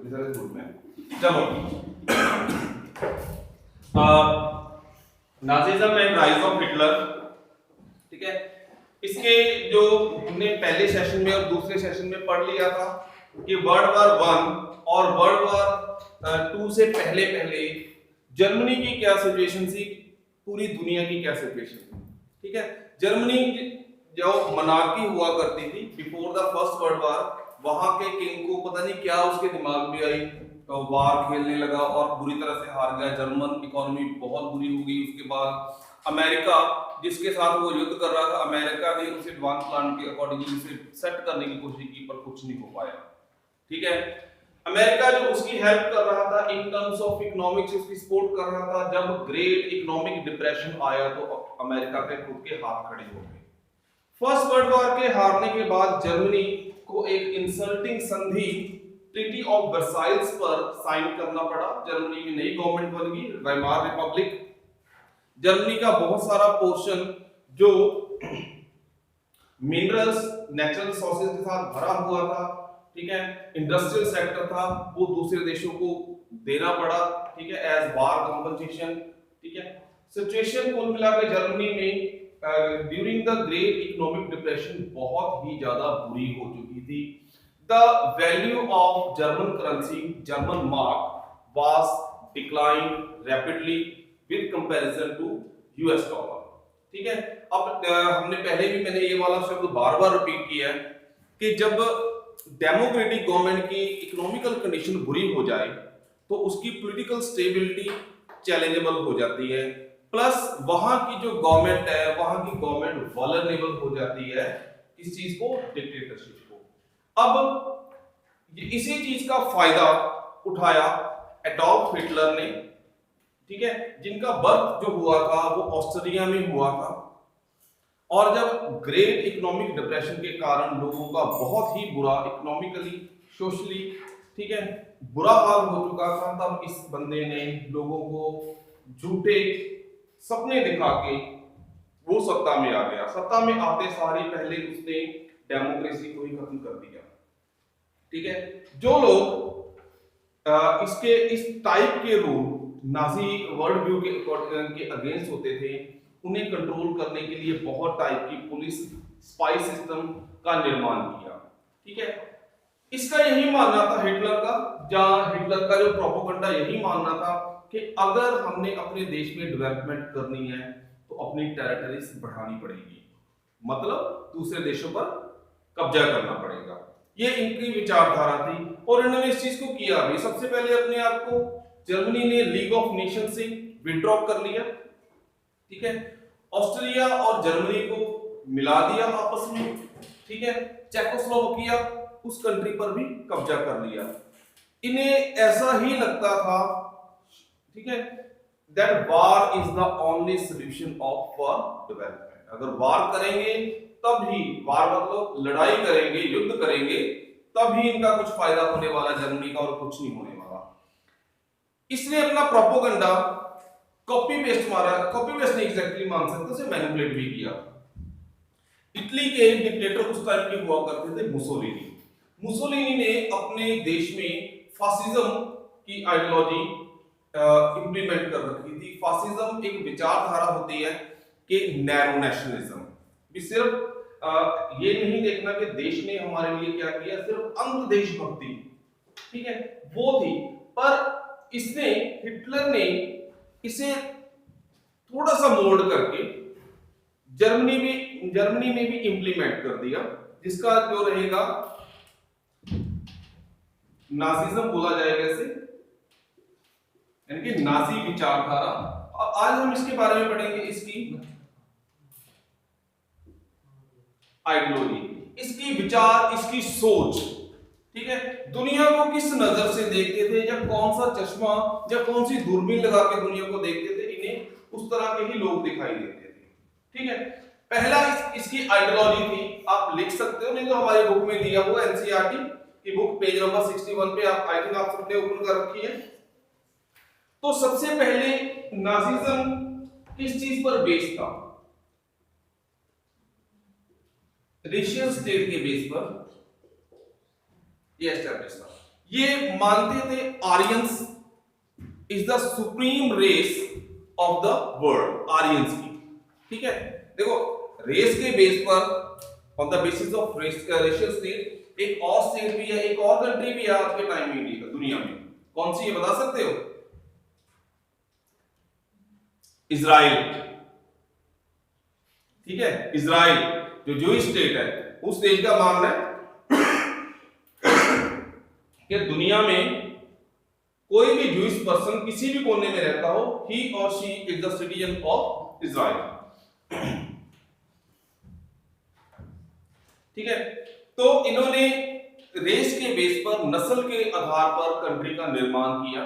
This is good man. चलो, Nazism and rise of Hitler, ठीक है। इसके जो हमने पहले सेशन में और दूसरे सेशन में पढ़ लिया था कि वर्ल्ड वॉर 1 और वर्ल्ड वॉर 2 से पहले पहले जर्मनी की क्या सिचुएशन थी, पूरी दुनिया की क्या सिचुएशन थी, ठीक है। जर्मनी जो मनार्की हुआ करती थी before the first world war, वहां के किंग को पता नहीं क्या उसके दिमाग में आई, तो वार खेलने लगा और बुरी तरह से हार गया। जर्मन इकोनॉमी बहुत बुरी हो गई। उसके बाद अमेरिका, जिसके साथ वो युद्ध कर रहा था, अमेरिका ने उसे डॉन प्लान के अकॉर्डिंगली उसे सेट करने की कोशिश की, पर कुछ नहीं हो पाया, ठीक है। अमेरिका जो उसकी हेल्प कर रहा था इन टर्म्स ऑफ इकोनॉमिक्स, उसकी सपोर्ट कर रहा था, जब ग्रेट इकोनॉमिक डिप्रेशन आया तो अमेरिका के खुद के हाथ खड़े हो गए। फर्स्ट वर्ल्ड वॉर के हारने के बाद जर्मनी को एक इंसल्टिंग संधि ट्रीटी ऑफ वर्साइल्स पर साइन करना पड़ा। जर्मनी की नई गवर्नमेंट बन गई, वाइमार रिपब्लिक। जर्मनी का बहुत सारा पोर्शन जो मिनरल्स, नेचुरल रिसोर्सेज के साथ भरा हुआ था, ठीक है, इंडस्ट्रियल सेक्टर था, वो दूसरे देशों को देना पड़ा, ठीक है, एज वार कंपनसेशन, ठीक है। सिचुएशन कुल मिलाकर जर्मनी में during the great economic depression बहुत ही ज्यादा बुरी हो चुकी थी। The value of German currency, German mark was decline rapidly with comparison to US dollar, ठीक है। अब हमने पहले भी मैंने ये वाला शब्द बार बार रिपीट किया है कि जब डेमोक्रेटिक गवर्नमेंट की इकोनॉमिकल कंडीशन बुरी हो जाए तो उसकी पॉलिटिकल स्टेबिलिटी चैलेंजेबल हो जाती है, प्लस वहां की जो गवर्नमेंट है, वहां की गवर्नमेंट वल्नरेबल हो जाती है इस चीज को, डिक्टेटरशिप को। अब इसी चीज का फायदा उठाया एडॉल्फ हिटलर ने, ठीक है, जिनका बर्थ जो हुआ था वो ऑस्ट्रिया में हुआ था। और जब ग्रेट इकोनॉमिक डिप्रेशन के कारण लोगों का बहुत ही बुरा इकोनॉमिकली, सोशली, ठीक है, बुरा हाल हो चुका था, तब इस बंदे ने लोगों को झूठे सपने दिखा के वो सत्ता में आ गया। सत्ता में आते सारी पहले उसने डेमोक्रेसी को ही खत्म कर दिया, ठीक है। जो लोग इसके इस टाइप के रूल नाजी वर्ल्ड व्यू के अगेंस्ट होते थे, उन्हें कंट्रोल करने के लिए बहुत टाइप की पुलिस स्पाई सिस्टम का निर्माण किया, ठीक है। इसका यही मानना था हिटलर का, जहां हिटलर का जो प्रोपेगेंडा यही मानना था कि अगर हमने अपने देश में डेवलपमेंट करनी है तो अपनी टेरिटरीज बढ़ानी पड़ेगी, मतलब दूसरे देशों पर कब्जा करना पड़ेगा। ये इनकी विचारधारा थी और इन्होंने इस चीज को किया भी। सबसे पहले अपने आप को जर्मनी ने लीग ऑफ नेशन से विड्रॉ कर लिया, ठीक है। ऑस्ट्रिया और जर्मनी को मिला दिया आपस में, ठीक है। चेकोस्लोवाकिया, उस कंट्री पर भी कब्जा कर लिया। इन्हें ऐसा ही लगता था, ठीक है, that war is the only solution of for development. अगर वार करेंगे तब ही, वार मतलब लड़ाई करेंगे, युद्ध करेंगे, तब ही इनका कुछ फायदा होने वाला जर्मनी का, और कुछ नहीं होने वाला। इसने अपना प्रोपेगेंडा कॉपी पेस्ट मारा, कॉपी पेस्ट नहीं एग्जैक्टली मान सकते, उसे मैनिपुलेट भी किया। इटली के डिक्टेटर उस टाइम के हुआ करते थे मुसोलिनी। मुसोलिनी ने अपने देश में फासिज्म की आइडियोलॉजी इंप्लीमेंट कर रखी थी। फासिज्म एक विचारधारा होती है कि नैरो नेशनलिज्म, भी सिर्फ ये नहीं देखना कि देश ने हमारे लिए क्या किया, सिर्फ अंध देशभक्ति, ठीक है, वो थी। पर इसने, हिटलर ने इसे थोड़ा सा मोल्ड करके जर्मनी में भी इंप्लीमेंट कर दिया, जिसका जो रहेगा नाजिज्म बोला जाएगा इसे, यानी कि नाजी विचारधारा। आज हम इसके बारे में पढ़ेंगे, इसकी आइडियोलॉजी, इसकी विचार, इसकी सोच, ठीक है। दुनिया को किस नजर से देखते थे, जब कौन सा चश्मा, जब कौन सी दूरबीन लगा के दुनिया को देखते थे, इन्हें उस तरह के ही लोग दिखाई देते थे, ठीक है। पहला इसकी आइडियोलॉजी थी, आप लिख सकते हो, नहीं तो हमारी बुक में दिया हुआ एनसीईआरटी की बुक पेज नंबर 61 पे, आप आई थिंक आप सबने ओपन कर रखी है। तो सबसे पहले नाजिज्म किस चीज पर बेस था? रेशियल स्टेट के बेस पर ये एस्टैब्लिश था। ये मानते थे Aryans is the supreme race of the world, Aryans की। ठीक है, देखो रेस के बेस पर, on the basis of racial state, एक और स्टेट भी है, एक और कंट्री भी है आज के टाइम में इंडिया दुनिया में। कौन सी है बता सकते हो? इजराइल। ठीक है, इजराइल जो जूइश स्टेट है, उस देश का मानना है कि दुनिया में कोई भी जूइश पर्सन किसी भी कोने में रहता हो, ही और she is the citizen of Israel. ठीक है, तो इन्होंने रेस के बेस पर, नस्ल के आधार पर कंट्री का निर्माण किया।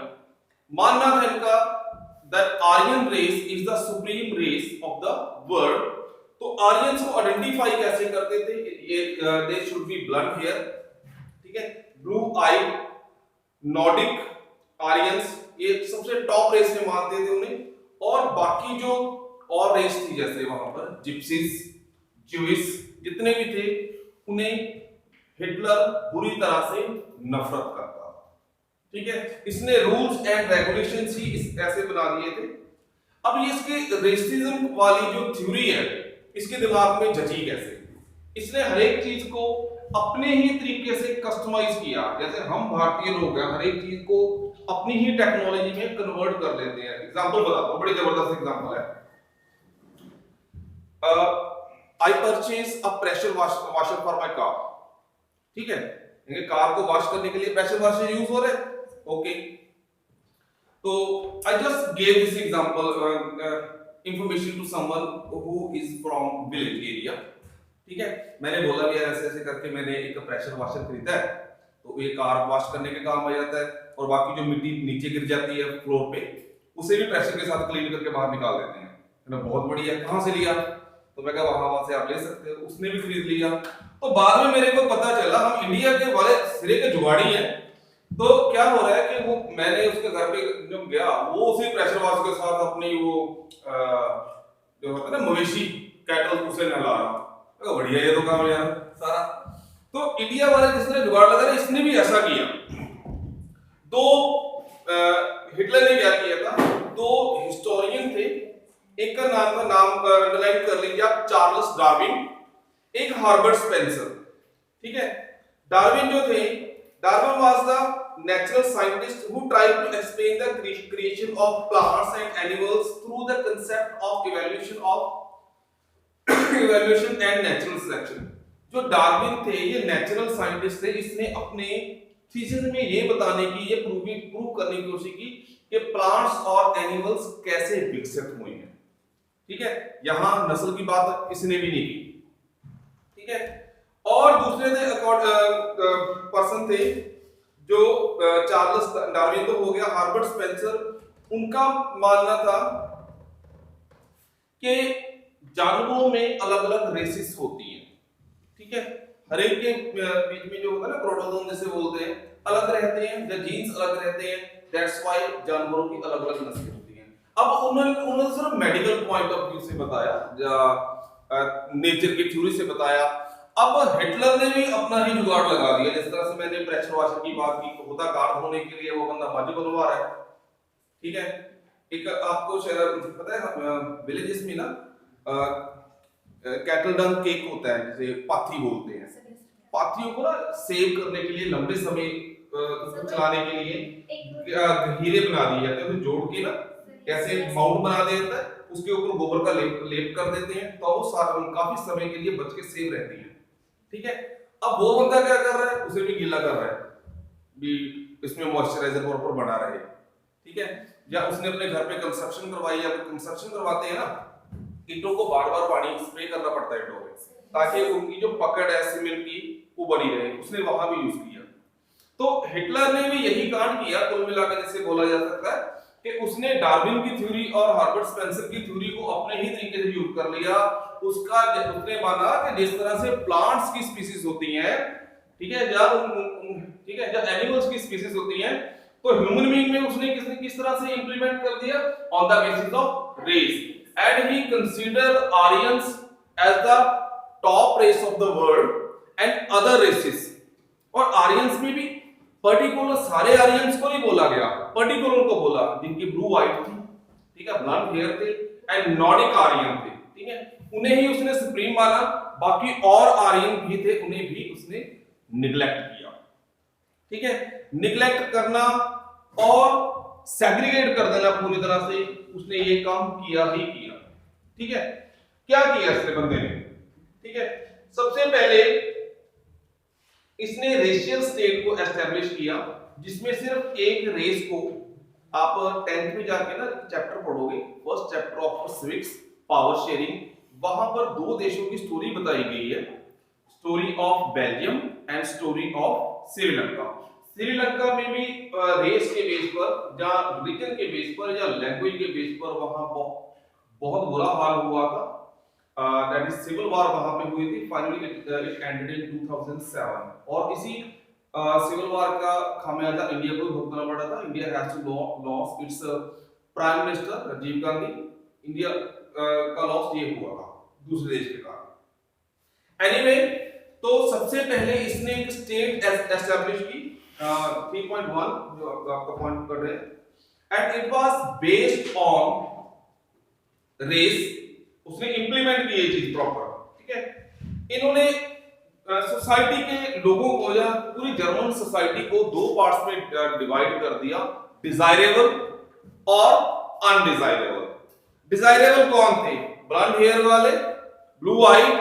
मानना था इनका that Aryan race is the supreme race of the world. तो आर्यंस को आइडेंटिफाई कैसे करते थे? They should be blunt hair, ठीक है, ब्लू आई, नॉर्डिक आर्यंस, ये सबसे टॉप रेस में मानते थे उन्हें। और बाकी जो और रेस थी, जैसे वहां पर जिप्सीज, ज्यूइश, जितने भी थे, उन्हें हिटलर बुरी तरह से नफरत करता। ठीक है, इसने रूल्स एंड रेगुलेशंस ही ऐसे बना दिए थे। अब ये इसके रेसिज्म वाली जो थ्योरी है, इसके दिमाग में जची कैसे? इसने हर एक चीज को अपने ही तरीके से कस्टमाइज किया। जैसे हम भारतीय लोग हैं, हर एक चीज को अपनी ही टेक्नोलॉजी में कन्वर्ट कर लेते हैं। एग्जांपल बताता हूं, बड़ी जबरदस्त एग्जांपल है। I purchase a pressure washer for my car. ठीक है, कार को वॉश करने के लिए प्रेशर वॉशर यूज हो रहे हैं। ओके, तो I just gave this example information to someone who is from village area. ठीक है, मैंने बोला भी ऐसे ऐसे करके मैंने एक प्रेशर वॉशर खरीदा है, तो ये कार वॉश करने के काम आ जाता है, और बाकी जो मिट्टी नीचे गिर जाती है फ्लोर पे, उसे भी प्रेशर के साथ क्लीन करके बाहर निकाल देते हैं। मैंने बहुत बढ़िया, कहां से लिया? तो मैं कहा वहां से आप ले सकते हो। उसने भी खरीद लिया। तो बाद में मेरे को पता चला हम इंडिया के वाले सिरे के जुगाड़ी हैं। तो क्या हो रहा है कि वो, मैंने उसके घर पे जब गया, वो उसी प्रेशर वॉश के साथ अपनी वो जो होता है ना मवेशी, कैटल, उसे नहला रहा। तो बढ़िया, ये तो काम है यार सारा। तो इंडिया वाले जिस तरह जुगाड़ लगा रहे, इसने भी ऐसा किया। दो हिटलर ने क्या किया था, दो हिस्टोरियन थे, एक का नाम अंडरलाइन कर लीजिए आप, चार्ल्स डार्विन, एक हार्बर्ट स्पेंसर। ठीक है, डार्विन जो थे, Darwin was the natural scientist who tried to explain the creation of plants and animals through the concept of evaluation and natural selection। जो डार्विन थे, ये नेचुरल साइंटिस्ट थे। इसने अपने थीसिस में ये बताने की, ये प्रूव करने की कोशिश की कि प्लांट्स और एनिमल्स कैसे विकसित हुए हैं। ठीक है, यहां नस्ल की बात इसने भी नहीं की। ठीक है, और दूसरे थे पर्सन थे जो चार्ल्स डार्विन तो हो गया, हार्बर्ट स्पेंसर, उनका मानना था कि जानवरों में अलग अलग रेसिस होती हैं। ठीक है, हर एक के बीच में जो होता है ना, प्रोटोजोन जिसे बोलते हैं, अलग रहते हैं, या जीन्स अलग रहते हैं। दैट्स व्हाई जानवरों की अलग अलग नस्लें होती हैं। अब उन्होंने सिर्फ मेडिकल पॉइंट ऑफ व्यू से बताया, नेचर की थ्योरी से बताया। अब हिटलर ने भी अपना ही जुगाड़ लगा दिया। जिस तरह से मैंने प्रेशर वॉशर की बात की, होता कार धोने के लिए वो बंदा मज बनवा रहा है। ठीक है, एक आपको शायद पता है विलेजेस में ना कैटल डंग केक होता है, जिसे पाथी बोलते हैं। पाथियों को ना सेव करने के लिए, लंबे समय उसको चलाने के लिए हीरे बना दिए जाते हैं। जोड़ के ना कैसे माउंट बना देता है, उसके ऊपर गोबर का लेप कर देते हैं, तो वो काफी समय के लिए बच के सेव रहती है। ठीक है, अब वो बंदा क्या कर रहा है, उसे भी गीला कर रहा है भी, इसमें मॉइस्चराइजर प्रॉपर बना रहे। ठीक है, या उसने अपने घर पे कंस्ट्रक्शन करवाई, या कंस्ट्रक्शन करवाते हैं ना, ईंटों को बार बार पानी स्प्रे करना पड़ता है ईंटों में, ताकि उनकी जो पकड़ है सीमेंट की वो बनी रहे। उसने वहां भी यूज किया। तो हिटलर ने भी यही कांड किया। कुल मिलाकर जिसे बोला जा सकता है कि उसने डार्विन की थ्योरी और हार्बर्ट स्पेंसर की थ्योरी को अपने ही तरीके से यूज कर लिया। उसने माना कि जिस तरह से प्लांट्स की स्पीसीज होती हैं, ठीक है, ठीक है, जब एनिमल्स की स्पीसीज होती हैं, तो ह्यूमन बीइंग में उसने किस तरह से इंप्लीमेंट कर दिया, on the basis of race. And he consider Aryans as the top race of the world and other races. और आर्यंस में भी पर्टिकुलर सारे आर्यंस को नहीं बोला गया, पर्टिकुलर को बोला जिनकी ब्लू आइट थी, ठीक है, ब्लॉन्ड हेयर थे एंड नॉर्डिक आर्यन थे, ठीक है, उन्हें ही उसने सुप्रीम माना, बाकी और आर्यन भी थे उन्हें भी उसने निग्लेक्ट किया, ठीक है। निग्लेक्ट करना और सेग्रीगेट कर देना पूरी तरह से, उसने ये काम किया ही किया, ठीक है। क्या किया इसने बंदे ने, ठीक है, सबसे पहले इसने रेशियल स्टेट को एस्टेब्लिश किया, जिसमें सिर्फ एक रेस को, आप 10th में जाके ना चैप्टर पढ़ोगे, first chapter of civics power sharing, वहां पर दो देशों की स्टोरी बताई गई है, story of Belgium and story of Sri Lanka. Sri Lanka में भी रेस के बेस पर या रिलीजन के बेस पर या लैंग्वेज के बेस पर वहां बहुत बुरा हाल हुआ था, दैट इज सिविल वॉर वहां पे हुई थी, फाइनली इट एंडेड इन 2007, और इसी सिविल वॉर का खामियाजा इंडिया को भुगतना पड़ा था। India has to loss its prime minister Rajiv Gandhi, India का लॉस ये हुआ था दूसरे देश के कारण। एनीवे, तो सबसे पहले इसने एक स्टेट एस्टैब्लिश की, 3.1 जो आपका पॉइंट कर रहे हैं, and it was based on race, उसने इंप्लीमेंट की ये चीज प्रॉपर, ठीक है। इन्होंने सोसाइटी के लोगों को या पूरी जर्मन सोसाइटी को दो पार्ट्स में डिवाइड कर दिया, डिजायरेबल और अनडिजायरेबल। डिजायरेबल कौन थे? ब्लॉन्ड हेयर वाले, blue eyed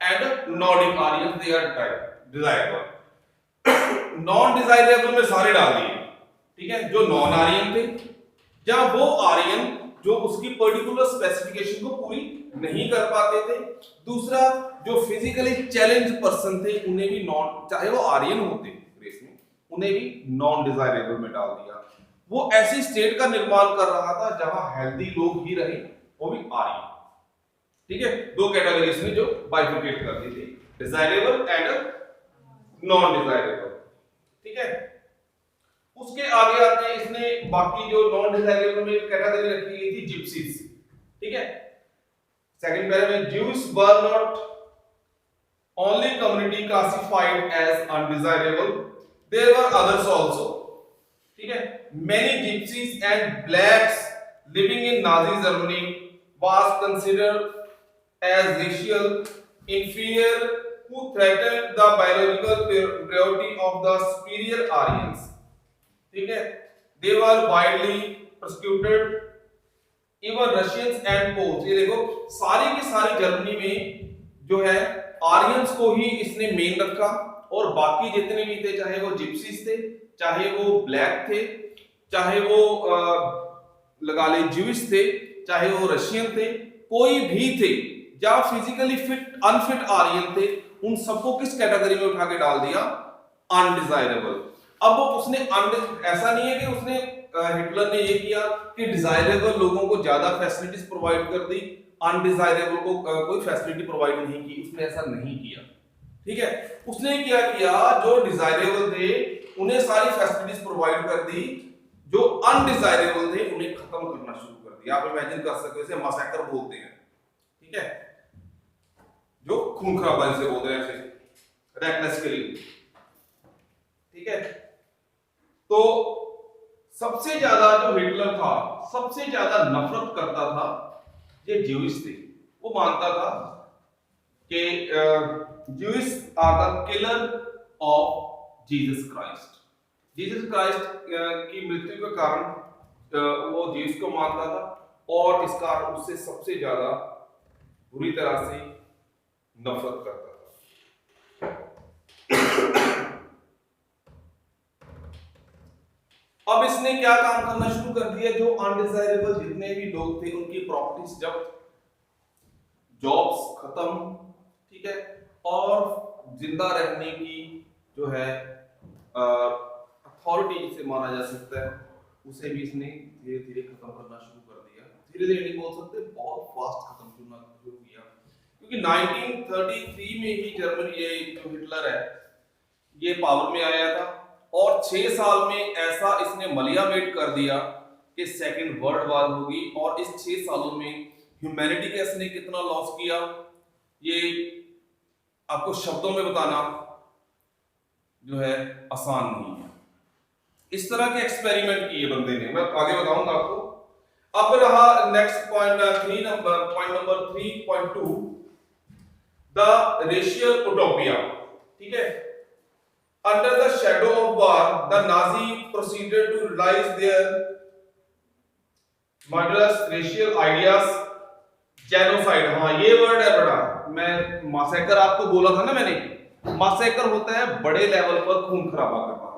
and Nordic Aryan, they are desirable. Non desirable में सारे डाल दिए, ठीक है, जो नॉन आर्यन थे, या वो आर्यन जो उसकी पर्टिकुलर स्पेसिफिकेशन को पूरी नहीं कर पाते थे। दूसरा, जो फिजिकली चैलेंज पर्सन थे, उन्हें भी नॉन, चाहे वो आर्यन होते रेस में, उन्हें भी नॉन डिजायरेबल में डाल दिया। वो ऐसी स्टेट का निर्माण कर रहा था जहां हेल्दी लोग ही रहे, वो भी आर्यन, ठीक है। दो कैटेगरीज में जो बाइफरकेट कर दी थी, डिजायरेबल एंड नॉन डिजायरेबल, ठीक है। उसके आगे आते हैं, इसने बाकी जो नॉन डिजायरेबल में कैटेगरी रखी गई थी, जिप्सीज, ठीक है। सेकंड पैरा में, Jews were not only community classified as undesirable, there were others also, ठीक है। Many gypsies and blacks living in Nazi Germany was considered as racial inferior who threatened the biological purity of the superior Aryans, ठीक है। They were widely persecuted, even Russians and Poles, ये देखो सारी की सारी Germany में जो है आर्यंस को ही इसने मेन रखा, और बाकी जितने भी थे, चाहे वो जिप्सीज थे, चाहे वो ब्लैक थे, चाहे वो लगा ले ज्यूइश थे, चाहे वो रशियन थे, कोई भी थे, या फिजिकली फिट अनफिट आर्यन थे, उन सबको किस कैटेगरी में उठा के डाल दिया? अनडिजायरेबल। अब उसने ऐसा नहीं है कि उसने हिटलर ने ये किया कि डिजायरेबल लोगों को ज्यादा फैसिलिटीज प्रोवाइड कर दी, अनडिजायरेबल को कोई फैसिलिटी प्रोवाइड नहीं की, उसने ऐसा नहीं किया, ठीक है। उसने क्या किया, जो डिजायरेबल थे उन्हें सारी फैसिलिटीज प्रोवाइड कर दी, जो अनडिजायरेबल थे उन्हें खत्म करना शुरू कर दिया। आप इमेजिन कर सकते हो, इसे मैसेकर बोलते हैं, ठीक है, जो खून खराबा जिसे बोलते हैं, ऐसे रेकलेस किलिंग, ठीक है। तो सबसे ज्यादा जो हिटलर था, सबसे ज्यादा नफरत करता था, ये ज्यूइश थे। वो मानता था कि Jewish are the killer of Jesus Christ. Jesus Christ की मृत्यु के कारण वो ज्यूइश को मानता था, और इस कारण उससे सबसे ज्यादा बुरी तरह से नफरत करता था। अब इसने क्या काम करना शुरू कर दिया, जो अनडिजायरेबल जितने भी लोग थे उनकी प्रॉपर्टीज जब्त, जॉब्स खत्म, ठीक है, और जिंदा रहने की जो है अथॉरिटी जिसे माना जा सकता है, उसे भी इसने धीरे धीरे खत्म करना शुरू कर दिया। धीरे धीरे नहीं बोल सकते, बहुत फास्ट खत्म करना शुरू किया, क्योंकि 1933 में ही जर्मनी, ये जो हिटलर है, ये पावर में आया था, और 6 साल में ऐसा इसने मलियामेट कर दिया कि सेकेंड वर्ल्ड वॉर होगी। और इस 6 सालों में ह्यूमैनिटी का इसने कितना लॉस किया, ये आपको शब्दों में बताना जो है आसान नहीं है, इस तरह के एक्सपेरिमेंट किए बंदे ने, मैं आगे बताऊंगा आपको। अब रहा next point, point number 3.2, the racial utopia. ठीक है, under the shadow of war the Nazi proceeded to realize their murderous racial ideas, genocide। हाँ ये वर्ड है बड़ा, मैं मासेकर आपको बोला था ना मैंने, मासेकर होता है बड़े लेवल पर खून खराबा करना,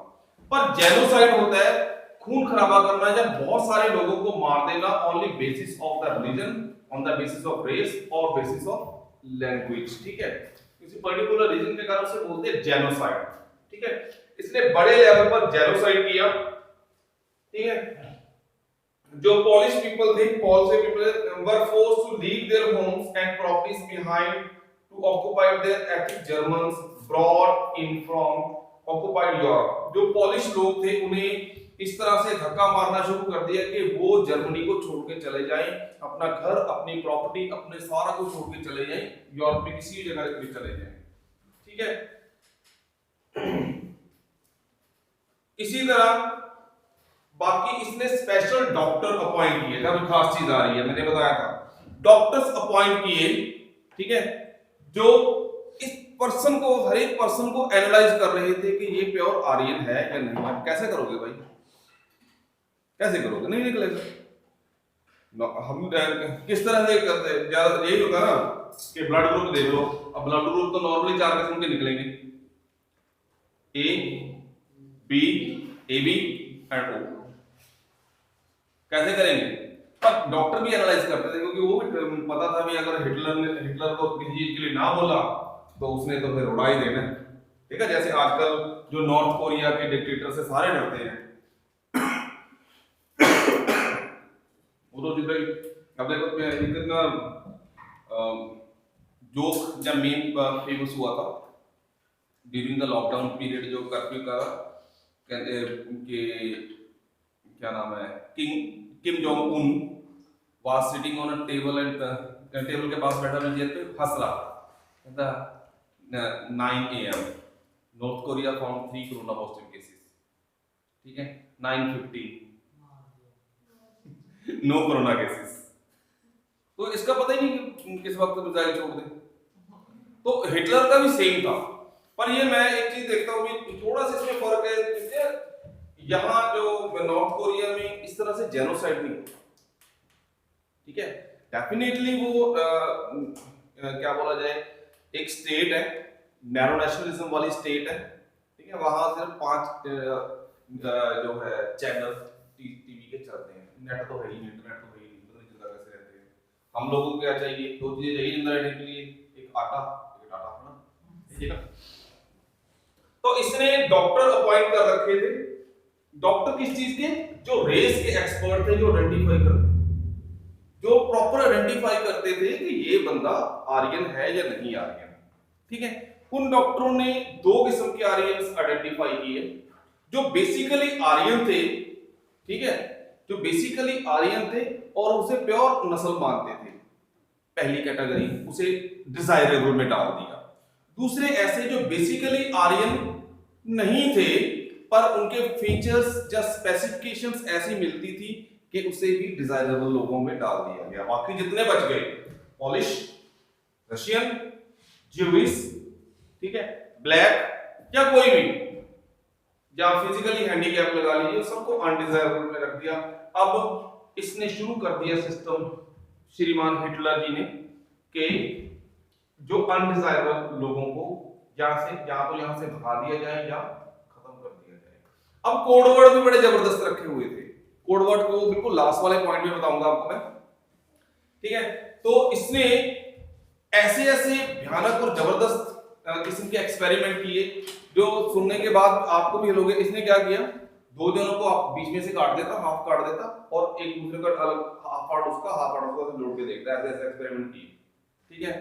पर जेनोसाइड होता है खून खराबा करना जब बहुत सारे लोगों को मार देना only basis of the religion, on the basis of race और बेसिस ऑफ लैंग्वेज। ठीक है, किसी पर्टिकुलर रीजन के कारण से बोलते हैं जेनोसाइड। ठीक है, इसने बड़े लेवल पर जेनोसाइड किया। ठीक है, जो पोलिश पीपल थे, Polish people were forced to leave their homes and properties behind to occupy their ethic Germans brought in from occupied Europe. जो पोलिश लोग थे उन्हें इस तरह से धक्का मारना शुरू कर दिया कि वो जर्मनी को छोड़ के चले जाएं, अपना घर, अपनी प्रॉपर्टी, अपने सारा को छोड़ के चले जाएं, यूरोप में किसी जगह पे चले जाएं। ठीक है, इसी तरह बाकी इसने स्पेशल डॉक्टर अपॉइंट किए, जब खास चीज आ रही है, मैंने बताया था डॉक्टर्स अपॉइंट किए। ठीक है, जो इस पर्सन को, हर एक पर्सन को एनालाइज कर रहे थे कि ये प्योर आर्यन है या नहीं है। कैसे करोगे भाई, कैसे करोगे, नहीं निकलेगा। हम किस तरह से करते हैं, ज्यादा यही होता है ना कि ब्लड ग्रुप देख लो। अब ब्लड ग्रुप तो नॉर्मली 4 किस्म के निकलेंगे, A B A B and O. कैसे करेंगे, पर डॉक्टर भी एनालाइज करते थे क्योंकि वो भी पता था भी अगर हिटलर को किसी चीज के लिए ना बोला तो उसने तो फिर उड़ा ही देना। ठीक है, जैसे आजकल जो नॉर्थ कोरिया के डिक्टेटर से सारे डरते हैं, वो तो जितना अब देखो कितना जोक जब मीम फेमस हुआ था ड्यूरिंग द लॉकडाउन पीरियड, जो कर्फ्यू का कहते कि क्या नाम है, Kim Jong Un was sitting on a table and table के पास बैठा नीचे पे हंस रहा, कहता 9 AM north Korea found 3 corona positive cases. ठीक है, 9:50 नो कोरोना केसेस। तो इसका पता ही नहीं कि किस वक्त मिसाइल छोड़ दे। तो हिटलर का भी सेम था, पर ये मैं एक चीज देखता हूँ कि थोड़ा सा इसमें फर्क है, यहाँ जो नॉर्थ कोरिया में इस तरह से जेनोसाइड नहीं। ठीक है, डेफिनेटली वो क्या बोला जाए, एक स्टेट है, नैरो नेशनलिज्म वाली स्टेट है। ठीक है, वहां सिर्फ 5 जो है चैनल टीवी के चलते हैं, नेट तो है ही, इंटरनेट तो है ही नहीं, पता नहीं चलता कैसे रहते हैं। हम लोगों को क्या चाहिए, 2 चीजें चाहिए जिंदा रहने के लिए, एक आटा, एक डाटा, है ना। ठीक है, तो इसने डॉक्टर अपॉइंट कर रखे थे। डॉक्टर किस चीज के, जो रेस के एक्सपर्ट थे, जो आइडेंटिफाई करते, जो प्रॉपर आइडेंटिफाई करते थे कि ये बंदा आर्यन है या नहीं आर्यन। ठीक है, उन डॉक्टरों ने 2 किस्म के आर्यंस आइडेंटिफाई किए, जो बेसिकली आर्यन थे। ठीक है, जो बेसिकली आर्यन थे और उसे प्योर नस्ल मानते थे, पहली कैटेगरी, उसे डिजायरेबल में डाल दिया। दूसरे ऐसे जो बेसिकली आर्यन नहीं थे पर उनके फीचर्स या स्पेसिफिकेशंस ऐसी मिलती थी कि उसे भी डिजायरेबल लोगों में डाल दिया गया। बाकी जितने बच गए, पॉलिश, रशियन, ज्यूइश, ठीक है, ब्लैक या कोई भी, या फिजिकली हैंडीकैप लगा लीजिए, सबको अनडिजायरेबल में रख दिया। अब इसने शुरू कर दिया सिस्टम श्रीमान हिटलर जी ने कि जो अनडिजायरेबल लोगों को यहां से भगा दिया जाए या खत्म कर दिया जाए। अब कोड वर्ड भी बड़े जबरदस्त रखे हुए थे, कोड वर्ड को बिल्कुल लास्ट वाले पॉइंट में बताऊंगा आपको मैं। ठीक है, तो इसने ऐसे ऐसे भयानक और जबरदस्त किस्म के एक्सपेरिमेंट किए जो सुनने के बाद आपको भी लोगे। इसने क्या किया, 2 जनों को आप बीच में से काट देता, हाफ काट देता, और एक दूसरे का अलग हाफ पार्ट उसका हाफ पार्ट उसका जोड़ के देखता, ऐसे ऐसे एक्सपेरिमेंट किए। ठीक है,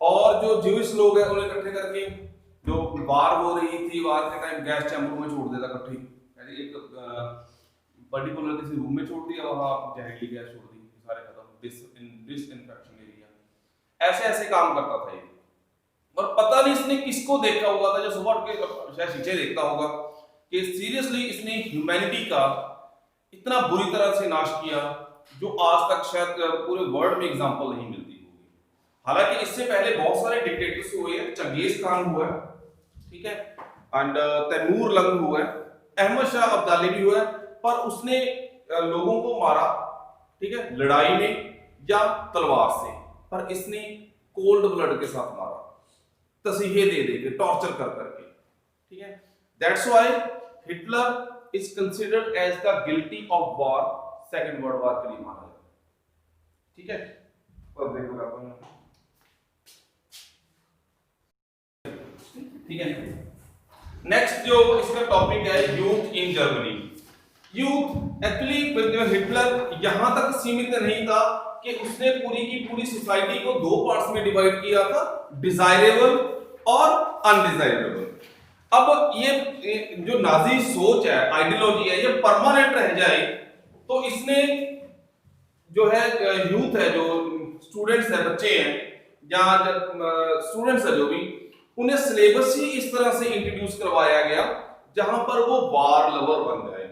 और जो ज्यूइश लोग हैं उन्हें इकट्ठे करके, जो वार हो रही थी, वार के टाइम गैस चैम्बर में छोड़ देता इकट्ठी, एक पर्टिकुलर किसी रूम में छोड़ दिया, वहां जहरीली गैस छोड़ दी, सारे खत्म, डिसइंफेक्शन एरिया। ऐसे ऐसे काम करता था ये। और पता नहीं इसने किसको देखा हुआ था, जो सुबह उठ के शायद शीशे देखता होगा, कि सीरियसली इसने ह्यूमैनिटी का इतना बुरी तरह से नाश किया जो आज तक शायद पूरे वर्ल्ड में एग्जांपल नहीं मिलती होगी। हालांकि इससे पहले बहुत सारे डिक्टेटर्स हुए हैं, चंगेज खान हुआ है, ठीक है, एंड तैमूर लंग हुआ है, अहमद शाह अब्दाली भी हुआ है, पर उसने लोगों को मारा, ठीक है, लड़ाई में या तलवार से, पर इसने कोल्ड ब्लड के साथ मारा, तसीहे दे दे के, टॉर्चर कर करके, ठीक है। That's why Hitler is considered as the guilty of war, second world war के लिए माना जाता है, ठीक है। अब देखो अपन, ठीक है। नेक्स्ट जो इसका टॉपिक है youth in Germany. Youth actually Hitler यहां तक सीमित नहीं था कि उसने पूरी की पूरी सोसाइटी को दो पार्ट्स में डिवाइड किया था, डिजायरेबल और अनडिजायरेबल। अब ये जो नाजी सोच है, आइडियोलॉजी है, ये परमानेंट रह जाए तो इसने जो है यूथ है, जो स्टूडेंट्स है, बच्चे हैं या स्टूडेंट्स है जो भी, उन्हें सिलेबस ही इस तरह से इंट्रोड्यूस करवाया गया जहां पर वो वार लवर बन जाए,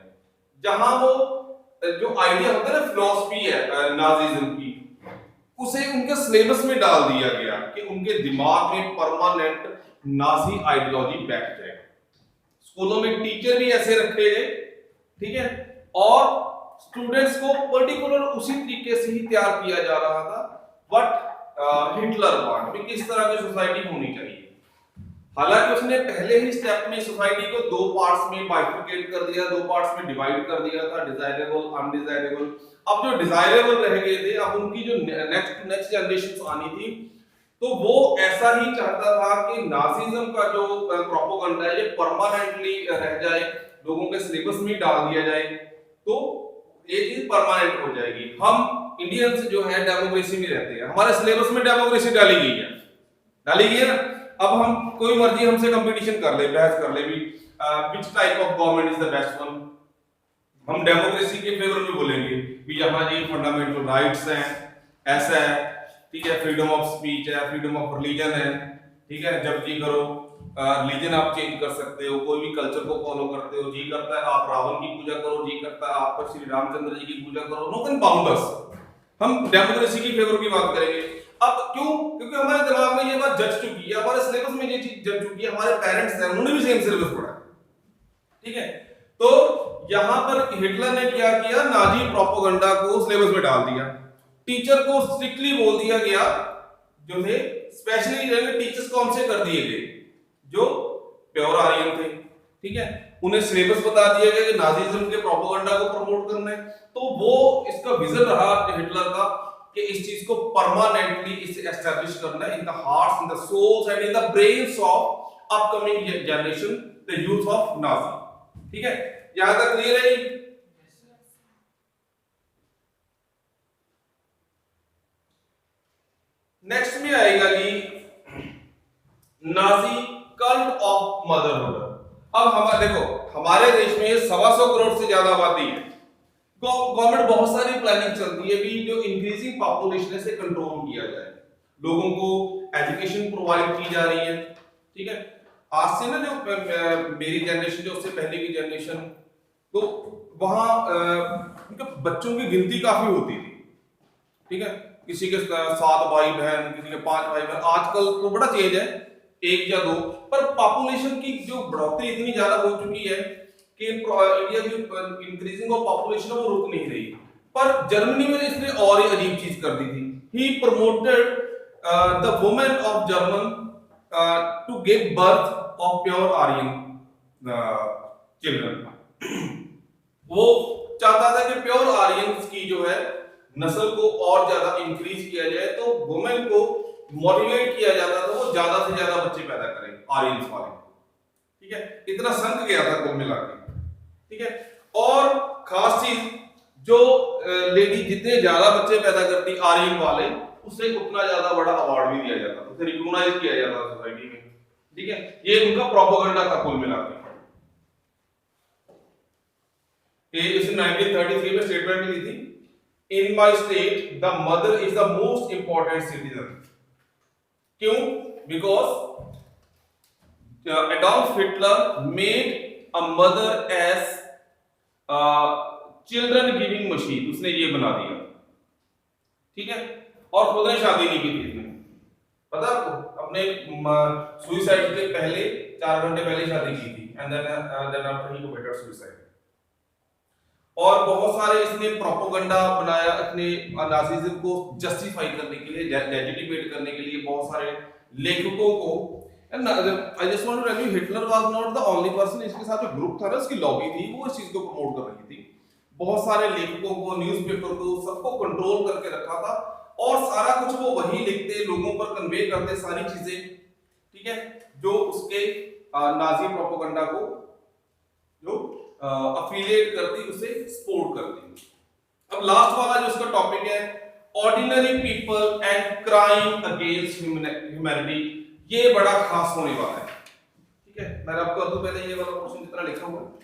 जहां वो जो आइडिया होता है ना, फिलॉसफी है नाजीज्म की, उसे उनके सिलेबस में डाल दिया गया कि उनके दिमाग में परमानेंट नाजी आइडियोलॉजी बैठ जाए। स्कूलों में टीचर भी ऐसे रखे गए, ठीक है, और स्टूडेंट्स को पर्टिकुलर उसी तरीके से ही तैयार किया जा रहा था बट हिटलर वांट कि किस तरह की सोसाइटी होनी चाहिए। हालांकि उसने पहले ही स्टेप में सोसाइटी को दो पार्ट्स में बाइफरकेट कर दिया, दो पार्ट्स में डिवाइड कर दिया था, डिजायरेबल, अनडिजायरेबल। अब जो डिजायरेबल रह गए थे, अब उनकी जो नेक्स्ट जनरेशन आनी थी, तो वो ऐसा ही चाहता था कि नाजीज्म का जो प्रोपेगेंडा है ये परमानेंटली रह जाए, लोगों के सिलेबस में डाल दिया जाए, तो ये चीज परमानेंट हो जाएगी। हम इंडियंस जो है डेमोक्रेसी में रहते हैं, हमारे सिलेबस में डेमोक्रेसी डाली गई है ना। अब हम कोई मर्जी हमसे कंपटीशन कर ले, बहस कर ले भी, which type of government is the best one, हम डेमोक्रेसी के फेवर में बोलेंगे भी यहाँ जी फंडामेंटल राइट्स हैं, ऐसा है, ठीक है, फ्रीडम ऑफ स्पीच है, फ्रीडम ऑफ रिलीजन है, ठीक है, जब जी करो रिलीजन आप चेंज कर सकते हो, कोई भी कल्चर को फॉलो करते हो, जी करता है आप रावण की पूजा करो, जी करता है आप श्री रामचंद्र जी की पूजा करो, नो कैन बाउंड अस। हम डेमोक्रेसी की फेवर की बात करेंगे। अब क्यों? क्योंकि हमारे दिमाग में ये बात जज चुकी है, हमारे सिलेबस में ये चीज जज चुकी है, हमारे पेरेंट्स हैं उन्होंने भी सेम सिलेबस पढ़ा है, ठीक है। तो यहां पर हिटलर ने क्या किया, नाजी प्रोपेगेंडा को सिलेबस में डाल दिया, टीचर को स्ट्रिक्टली बोल दिया गया, जो थे स्पेशली टीचर्स कौन से कर दिए गए, जो प्योर आर्यन थे, ठीक है, उन्हें सिलेबस बता दिया गया कि नाजीज्म के प्रोपेगेंडा को प्रमोट करना है। तो वो इसका विजन रहा हिटलर का कि इस चीज को परमानेंटली इसे एस्टैब्लिश करना है in the hearts, in the souls and in the brains of upcoming generation, the youth of Nazi, ठीक है। यहां तक क्लियर है? नेक्स्ट में आएगा जी नाजी कल्ट ऑफ मदरहुड। अब हमारे देखो, हमारे देश में 125 करोड़ से ज्यादा आबादी है, गवर्नमेंट बहुत सारी प्लानिंग चलती है भी जो इंक्रीजिंग पॉपुलेशन से कंट्रोल किया जाए, लोगों को एजुकेशन प्रोवाइड की जा रही है, ठीक है। आज से ना जो मेरी जनरेशन, जो उससे पहले की जनरेशन, तो वहां बच्चों की गिनती काफी होती थी, ठीक है, किसी के 7 भाई बहन, किसी के 5 भाई बहन। आजकल तो बड़ा चेंज है, 1 या 2, पर पॉपुलेशन की जो बढ़ोतरी इतनी ज्यादा हो चुकी है कि इंडिया की इंक्रीजिंग ऑफ पॉपुलेशन वो रुक नहीं रही। पर जर्मनी में इसने और ही अजीब चीज कर दी थी, ही promoted the women of German to give birth of pure Aryan children. वो चाहता था कि प्योर आर्यंस की जो है नस्ल को और ज्यादा इंक्रीज किया जाए, तो वुमेन को मोटिवेट किया जाता था वो ज्यादा से ज्यादा बच्चे पैदा करें आर्यंस वाले, ठीक है। इतना संक गया था कुल मिलाकर, ठीक है। और खास चीज, जो लेडी जितने ज्यादा बच्चे पैदा करती आर्यन वाले, उससे उतना ज्यादा बड़ा अवार्ड भी दिया जाता, उसे रिकॉग्नाइज किया जाता सोसाइटी में, ठीक है। ये उनका प्रोपेगेंडा था कुल मिलाकर। इसने 1933 में स्टेटमेंट ली थी, in my state the mother is the most important citizen. क्यों? Because Adolf Hitler made a mother as children giving machine, उसने ये बना दिया, ठीक है। और खुद ने शादी नहीं की थी इसने, पता आपको, अपने सुसाइड के पहले 4 घंटे पहले शादी की थी, and then after he committed suicide. और बहुत सारे इसने प्रोपोगंडा बनाया अपने नाजीज्म को जस्टिफाई करने के लिए, लेजिटिमेट करने के लिए बहुत सारे लेखकों को। And I just want to tell you, Hitler was not the only person, इसके साथ जो ग्रुप था ना, उसकी लॉबी थी, वो इस चीज को प्रमोट कर रही थी। बहुत सारे लेखकों को, न्यूज़पेपर को, सबको कंट्रोल करके रखा था, और सारा कुछ वो वही लिखते, लोगों पर कन्वे करते सारी चीजें, ठीक है, जो उसके नाजी प्रोपोगंडा को जो अफिलिएट करती, उसे सपोर्ट करती। अब लास्ट वाला जो उसका टॉपिक है, ordinary people and crime against humanity, ये बड़ा खास होने वाला है, ठीक है। मैंने आपको तो पहले ये वाला क्वेश्चन जितना लिखा हुआ है,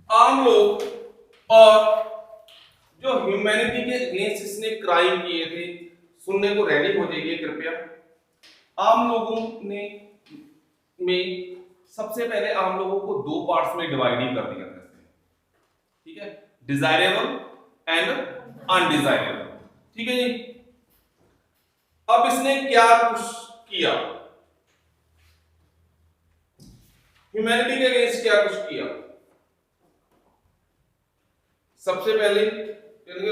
आम लोग और जो ह्यूमैनिटी के अगेंस्ट इसने क्राइम किए थे, सुनने को रेडी हो जाइए कृपया। आम लोगों ने में सबसे पहले आम लोगों को 2 पार्ट्स में डिवाइड ही कर दिया था इसने, ठीक है, डिजायरेबल एंड अनडिजायरेबल, ठीक है जी। अब इसने क्या कुछ किया, ह्यूमैनिटी के अगेंस्ट क्या कुछ किया। सबसे पहले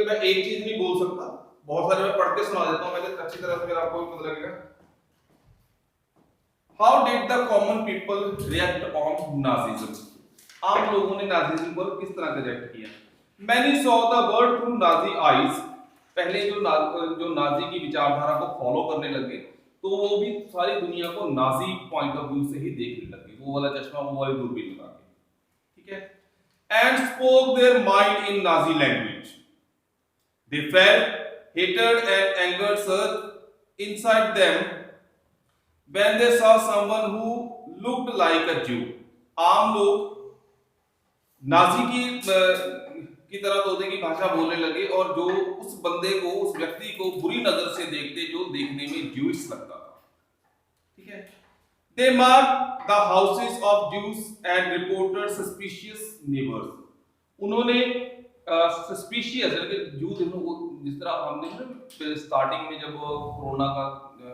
मैं एक चीज नहीं बोल सकता, बहुत सारे मैं पढ़ के सुना देता हूं पहले अच्छी तरह से, फिर आपको भी पता लगेगा। How did the common people react on Nazism, आम लोगों ने नाजीज्म पर किस तरह से रिएक्ट किया। Many saw the world through Nazi eyes, पहले जो नाजी की विचारधारा को फॉलो करने लगे, तो वो भी सारी दुनिया को नाजी पॉइंट ऑफ व्यू से ही देखने लगे, वो वाला चश्मा, वो वाली दूरबीन लगा के, ठीक है। And spoke their mind in Nazi language. They felt hatred and anger surge inside them when they saw someone who looked like a Jew. आम लोग नाजी की तरह तोते की भाषा बोलने लगे, और जो उस बंदे को, उस व्यक्ति को बुरी नजर से देखते, जो देखने में ज्यूइश लगता था, ठीक है। They marked the houses of Jews and reported suspicious neighbors. उन्होंने सस्पिशियस, जू जिस तरह हम देख रहे स्टार्टिंग में जब कोरोना का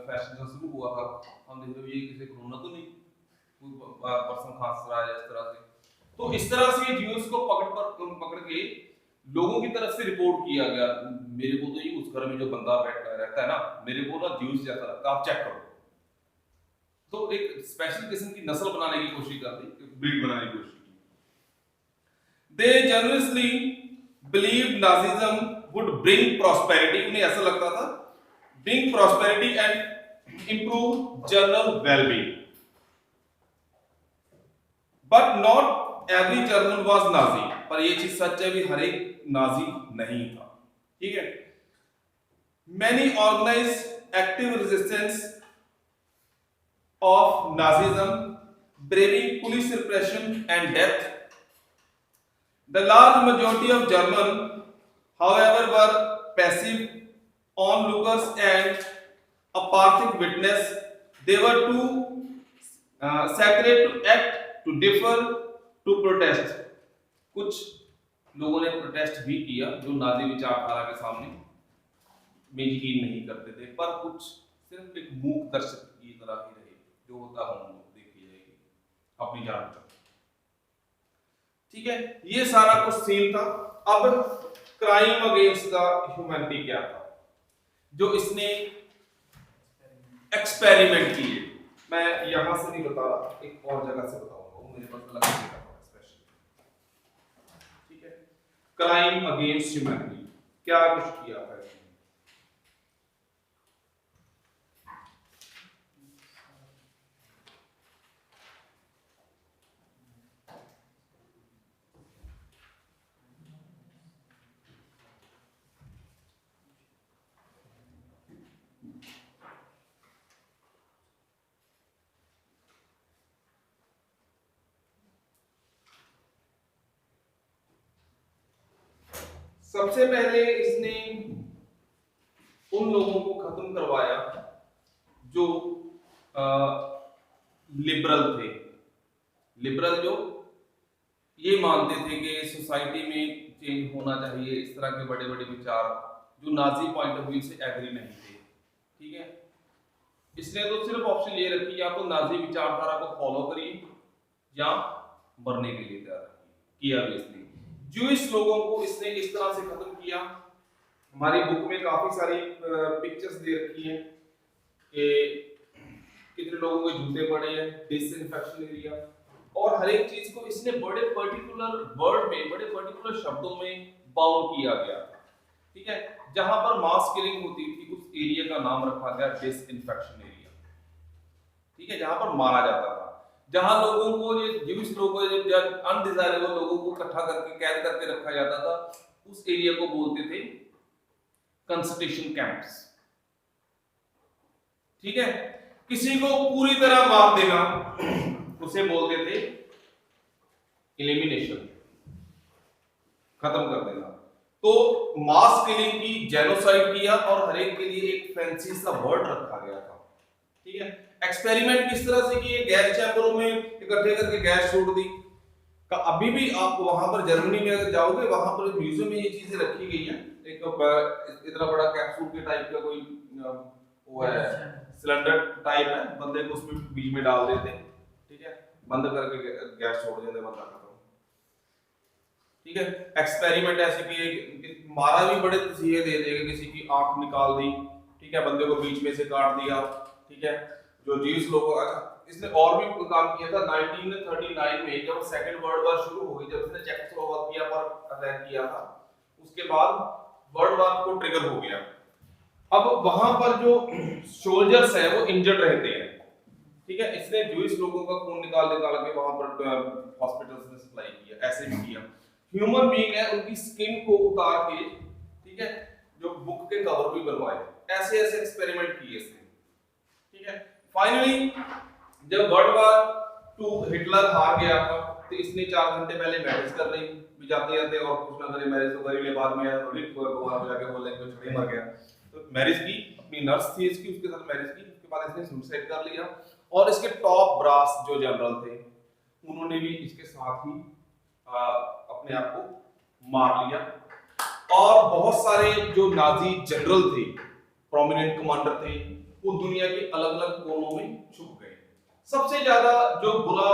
फैशन शुरू हुआ था, हम देख रहे ये किसी कोरोना तो नहीं, कोई पर्सन खांस रहा है इस तरह से, तो इस तरह से ज्यूज को पकड़ के लोगों की तरफ से रिपोर्ट किया गया, मेरे को तो ये उस घर में जो बंदा रहता है ना, मेरे को ना ज्यूज जैसा लगता है, आप चेक करो। तो एक स्पेशल किस्म की नस्ल बनाने की कोशिश कर दी, ब्रीड बनाने की कोशिश की। They generously believed Nazism would bring prosperity, उन्हें ऐसा लगता था, bring prosperity and improve general well-being. But not every German was Nazi, पर ये चीज सच है भी हर एक नाजी नहीं था, ठीक है। Many organized active resistance of Nazism, braving police repression and death. The large majority of German, however, were passive onlookers and apathic witness. They were too sacred to act, to differ, to protest. कुछ लोगों ने protest भी किया जो Nazi विचारधारा के सामने में यकीन नहीं करते थे, पर कुछ सिर्फ एक मूक दर्शक की तरह ही रहे, जो होता हम लोग देखी जाएगी अपनी जान पर, ठीक है। ये सारा कुछ सीन था। अब क्राइम अगेंस्ट द ह्यूमैनिटी क्या था जो इसने एक्सपेरिमेंट किए, मैं यहां से नहीं बता रहा, एक और जगह से बताऊंगा, मेरे पास अलग से लिखा हुआ है स्पेशल। क्राइम अगेंस्ट ह्यूमैनिटी, क्या कुछ किया था इसने? सबसे पहले इसने उन लोगों को खत्म करवाया जो लिबरल थे। लिबरल जो ये मानते थे कि सोसाइटी में चेंज होना चाहिए, इस तरह के बड़े बड़े विचार जो नाजी पॉइंट ऑफ व्यू से एग्री नहीं थे। ठीक है, इसने तो सिर्फ ऑप्शन ये रखी, या तो नाजी विचारधारा को फॉलो करिए या मरने के लिए तैयार किया भी इसने। ज्यूइश लोगों को इसने इस तरह से खत्म किया। हमारी बुक में काफी सारी पिक्चर्स दे रखी हैं कि कितने लोगों के जूते पड़े हैं, डिसइंफेक्शन एरिया, और हर एक चीज को इसने बड़े पर्टिकुलर वर्ड में, बड़े पर्टिकुलर शब्दों में बाउंड किया गया। ठीक है, जहां पर मास किलिंग होती थी उस एरिया का नाम रखा गया डिसइंफेक्शन एरिया। ठीक है, जहां पर मारा जाता था, जहां लोगों को, ये ज्यूइश लोगों, अनडिजायरेबल लोगों को इकट्ठा करके कैद करके रखा जाता था, उस एरिया को बोलते थे कंसंट्रेशन कैंप्स। ठीक है, किसी को पूरी तरह मार देना उसे बोलते थे एलिमिनेशन, खत्म कर देना। तो मास किलिंग की, जेनोसाइड किया, और हर एक के लिए एक फैंसी सा वर्ड रखा गया था। ठीक है, एक्सपेरिमेंट किस तरह से किए, गैस चैम्बरों में इकट्ठे करके गैस छोड़ दी। अभी भी आप वहां पर जर्मनी में अगर जाओगे, वहां पर म्यूजियम में ये चीजें रखी गई हैं। एक इतना बड़ा कैप्सूल के टाइप का कोई वो है, सिलेंडर टाइप है, बंदे को उसमें बीच में डाल देते हैं। ठीक है, बंद करके गैस छोड़ देते, बंदा खत्म। ठीक है, एक्सपेरिमेंट ऐसे किए, मारा भी बड़े तसीहे दे देगा, किसी की आंख निकाल दी। ठीक है, बंदे को बीच में से काट दिया। ठीक है, जो ज्यूइश लोगों का, इसने और भी काम किया था। 1939 में जब सेकंड वर्ल्ड वॉर शुरू हो गई, जब इसने चेकोस्लोवाकिया पर अटैक किया था, उसके बाद वर्ल्ड वॉर को ट्रिगर हो गया। अब वहां पर जो सोल्जर्स हैं वो इंजर्ड रहते हैं। ठीक है, इसने ज्यूइश लोगों का खून निकाल के वहां पर हॉस्पिटल्स में सप्लाई किया। ऐसे भी किया, ह्यूमन बीइंग है, उनकी स्किन को उतार के, ठीक है, जो बुक के कवर भी बनवाए। ऐसे ऐसे एक्सपेरिमेंट किए इसने। ठीक है, फाइनली जब वर्ल्ड वॉर 2 हिटलर हार गया था, तो इसने 4 घंटे पहले मैरिज कर ली। जाते जाते और कुछ ना करे, मैरिज तो करी ले, बाद में भगवान को जाके बोल लेंगे छड़े मर गया। तो मैरिज की, अपनी नर्स थी इसकी, उसके साथ मैरिज की। उसके बाद इसने सुसाइड कर लिया, और इसके टॉप ब्रास जो जनरल थे उन्होंने भी इसके साथ ही अपने आप को मार लिया। और बहुत सारे जो नाजी जनरल थे, प्रोमिनेंट कमांडर थे, वो दुनिया के अलग अलग कोनों में छुप गए। सबसे ज्यादा जो बुरा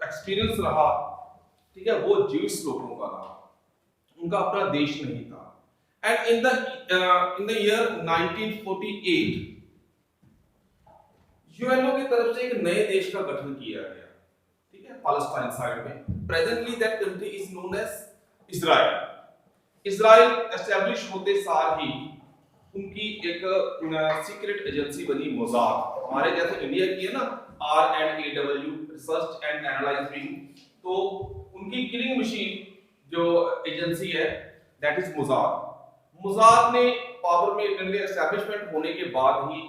एक्सपीरियंस रहा, ठीक है, वो ज्यूइश लोगों का रहा। उनका अपना देश नहीं था। And in the year 1948 UNO की तरफ से एक नए देश का गठन किया गया। ठीक है, पैलेस्टाइन साइड में। Presently that country is known as Israel. Israel establish होते सार ही उनकी एक सीक्रेट एजेंसी बनी, मोसाद। हमारे जैसे इंडिया की है ना, RAW, research and analyse wing, तो उनकी किलिंग मशीन जो एजेंसी है, दैट इज मोसाद। मोसाद ने पावर में एस्टैब्लिशमेंट होने के बाद ही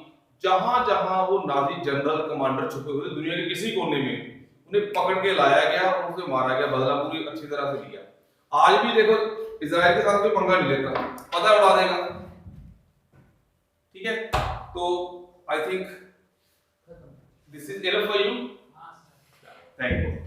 जहां जहां वो नाजी जनरल कमांडर छुपे हुए दुनिया के किसी कोने में, उन्हें पकड़ के लाया गया और उसे मारा गया, बदला पूरी अच्छी तरह से लिया। आज भी देखो, इजराइल के साथ कोई पंगा नहीं लेता, पता उड़ा देगा। ठीक है, तो I think this is enough for you. Thank you.